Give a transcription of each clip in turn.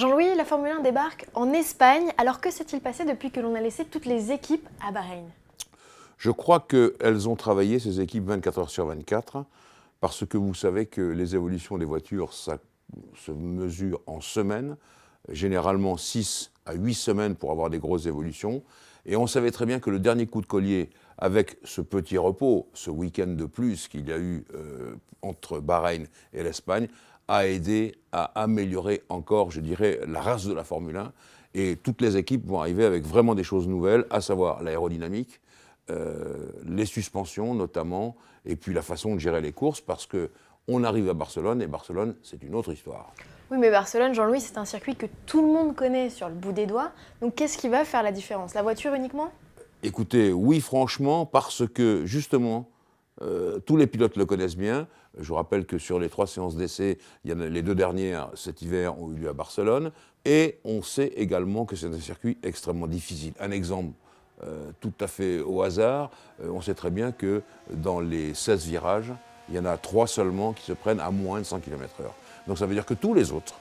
Jean-Louis, la Formule 1 débarque en Espagne. Alors que s'est-il passé depuis que l'on a laissé toutes les équipes à Bahreïn? Je crois qu'elles ont travaillé, ces équipes, 24 heures sur 24, parce que vous savez que les évolutions des voitures, ça se mesure en semaines, généralement 6 à 8 semaines pour avoir des grosses évolutions. Et on savait très bien que le dernier coup de collier, avec ce petit repos, ce week-end de plus qu'il y a eu entre Bahreïn et l'Espagne, a aidé à améliorer encore, je dirais, la race de la Formule 1. Et toutes les équipes vont arriver avec vraiment des choses nouvelles, à savoir l'aérodynamique, les suspensions notamment, et puis la façon de gérer les courses, parce qu'on arrive à Barcelone, et Barcelone, c'est une autre histoire. Oui, mais Barcelone, Jean-Louis, c'est un circuit que tout le monde connaît sur le bout des doigts. Donc qu'est-ce qui va faire la différence? La voiture uniquement? Écoutez, oui, franchement, parce que justement, tous les pilotes le connaissent bien. Je vous rappelle que sur les 3 séances d'essai, les 2 dernières cet hiver ont eu lieu à Barcelone. Et on sait également que c'est un circuit extrêmement difficile. Un exemple tout à fait au hasard, on sait très bien que dans les 16 virages, il y en a 3 seulement qui se prennent à moins de 100 km/h. Donc ça veut dire que tous les autres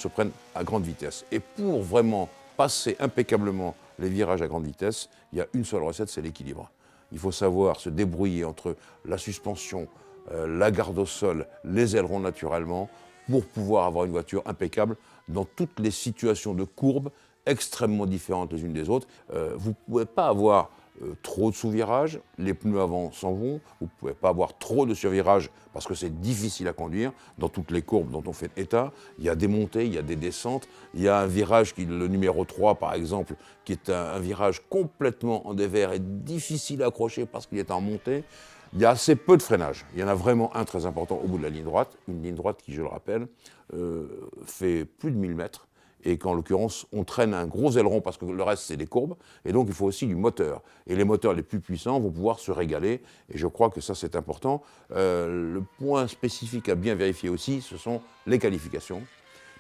se prennent à grande vitesse. Et pour vraiment passer impeccablement les virages à grande vitesse, il y a une seule recette, c'est l'équilibre. Il faut savoir se débrouiller entre la suspension, la garde au sol, les ailerons naturellement, pour pouvoir avoir une voiture impeccable dans toutes les situations de courbe extrêmement différentes les unes des autres. Vous ne pouvez pas avoir trop de sous-virages, les pneus avant s'en vont, vous ne pouvez pas avoir trop de survirages parce que c'est difficile à conduire dans toutes les courbes dont on fait état. Il y a des montées, il y a des descentes, il y a un virage, le numéro 3 par exemple, qui est un virage complètement en dévers et difficile à accrocher parce qu'il est en montée. Il y a assez peu de freinage. Il y en a vraiment un très important au bout de la ligne droite, une ligne droite qui, je le rappelle, fait plus de 1000 mètres. Et qu'en l'occurrence, on traîne un gros aileron parce que le reste, c'est des courbes. Et donc, il faut aussi du moteur. Et les moteurs les plus puissants vont pouvoir se régaler. Et je crois que ça, c'est important. Le point spécifique à bien vérifier aussi, ce sont les qualifications.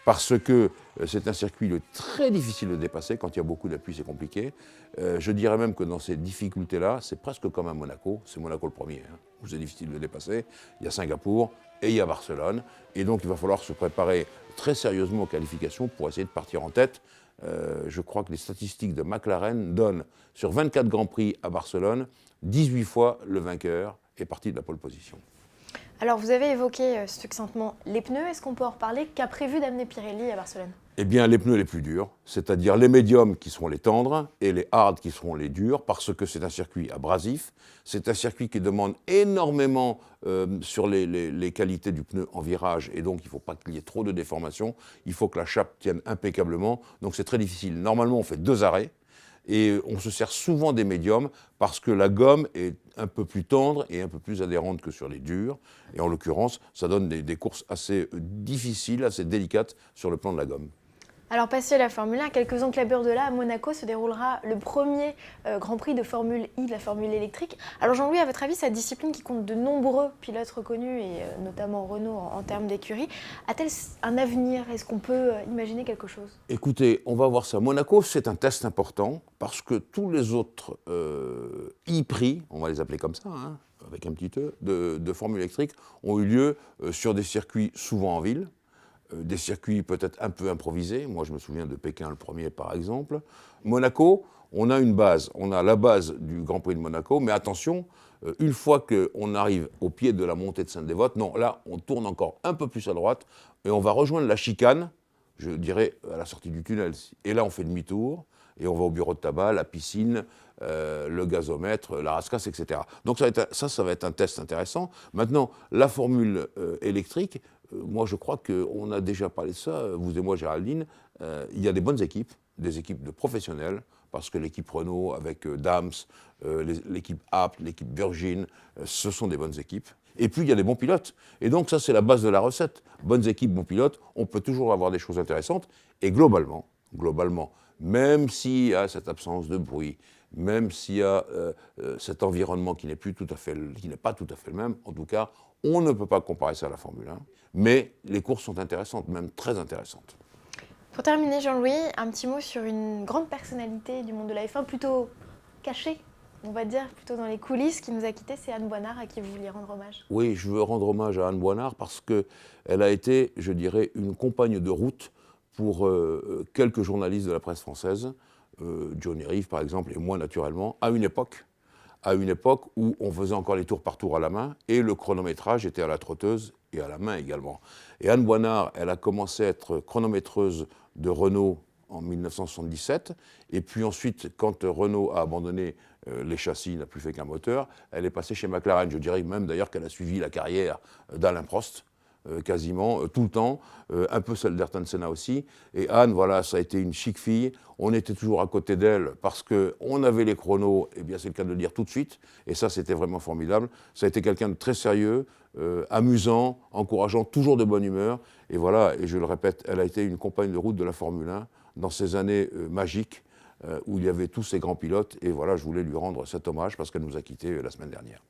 Parce que c'est un circuit très difficile de dépasser. Quand il y a beaucoup d'appui, c'est compliqué. Je dirais même que dans ces difficultés-là, c'est presque comme à Monaco. C'est Monaco le premier, hein, où c'est difficile de dépasser. Il y a Singapour et il y a Barcelone. Et donc, il va falloir se préparer très sérieusement aux qualifications pour essayer de partir en tête. Je crois que les statistiques de McLaren donnent, sur 24 Grands Prix à Barcelone, 18 fois le vainqueur est parti de la pole position. Alors vous avez évoqué succinctement les pneus. Est-ce qu'on peut en reparler? Qu'a prévu d'amener Pirelli à Barcelone? Eh bien, les pneus les plus durs, c'est-à-dire les médiums qui seront les tendres et les hards qui seront les durs, parce que c'est un circuit abrasif. C'est un circuit qui demande énormément sur les qualités du pneu en virage, et donc il ne faut pas qu'il y ait trop de déformations. Il faut que la chape tienne impeccablement, donc c'est très difficile. Normalement, on fait 2 arrêts. Et on se sert souvent des médiums parce que la gomme est un peu plus tendre et un peu plus adhérente que sur les durs. Et en l'occurrence, ça donne des courses assez difficiles, assez délicates sur le plan de la gomme. Alors passé la Formule 1, quelques enclabures de là, à Monaco se déroulera le premier Grand Prix de Formule I, de la Formule électrique. Alors Jean-Louis, à votre avis, cette discipline qui compte de nombreux pilotes reconnus, et notamment Renault en termes d'écurie, a-t-elle un avenir? Est-ce qu'on peut imaginer quelque chose? Écoutez, on va voir ça. Monaco, c'est un test important parce que tous les autres e-prix, on va les appeler comme ça, hein, avec un petit E, de Formule électrique, ont eu lieu sur des circuits souvent en ville. Des circuits peut-être un peu improvisés. Moi, je me souviens de Pékin le premier, par exemple. Monaco, on a une base. On a la base du Grand Prix de Monaco. Mais attention, une fois qu'on arrive au pied de la montée de Sainte-Dévote, non, là, on tourne encore un peu plus à droite et on va rejoindre la chicane, je dirais, à la sortie du tunnel. Et là, on fait demi-tour et on va au bureau de tabac, la piscine, le gazomètre, la rascasse, etc. Donc ça va être un test intéressant. Maintenant, la formule électrique, moi je crois qu'on a déjà parlé de ça, vous et moi Géraldine, il y a des bonnes équipes, des équipes de professionnels, parce que l'équipe Renault avec Dams, l'équipe Abt, l'équipe Virgin, ce sont des bonnes équipes. Et puis il y a des bons pilotes. Et donc ça c'est la base de la recette. Bonnes équipes, bons pilotes, on peut toujours avoir des choses intéressantes. Et globalement, même s'il y a cette absence de bruit, même s'il y a cet environnement qui n'est pas tout à fait le même, en tout cas, on ne peut pas comparer ça à la Formule 1, mais les courses sont intéressantes, même très intéressantes. Pour terminer, Jean-Louis, un petit mot sur une grande personnalité du monde de la F1, plutôt cachée, on va dire, plutôt dans les coulisses, qui nous a quittés, c'est Anne Boinard, à qui vous vouliez rendre hommage. Oui, je veux rendre hommage à Anne Boinard parce qu'elle a été, je dirais, une compagne de route pour quelques journalistes de la presse française, Johnny Rive par exemple, et moi naturellement, à une époque où on faisait encore les tours par tour à la main, et le chronométrage était à la trotteuse et à la main également. Et Anne Boinard, elle a commencé à être chronométreuse de Renault en 1977, et puis ensuite, quand Renault a abandonné les châssis, n'a plus fait qu'un moteur, elle est passée chez McLaren. Je dirais même d'ailleurs qu'elle a suivi la carrière d'Alain Prost, quasiment tout le temps, un peu celle d'Ayrton Senna aussi. Et Anne, voilà, ça a été une chic fille. On était toujours à côté d'elle parce qu'on avait les chronos, et bien c'est le cas de le dire tout de suite, et ça c'était vraiment formidable. Ça a été quelqu'un de très sérieux, amusant, encourageant, toujours de bonne humeur. Et voilà, et je le répète, elle a été une compagne de route de la Formule 1 dans ces années magiques où il y avait tous ces grands pilotes. Et voilà, je voulais lui rendre cet hommage parce qu'elle nous a quittés la semaine dernière.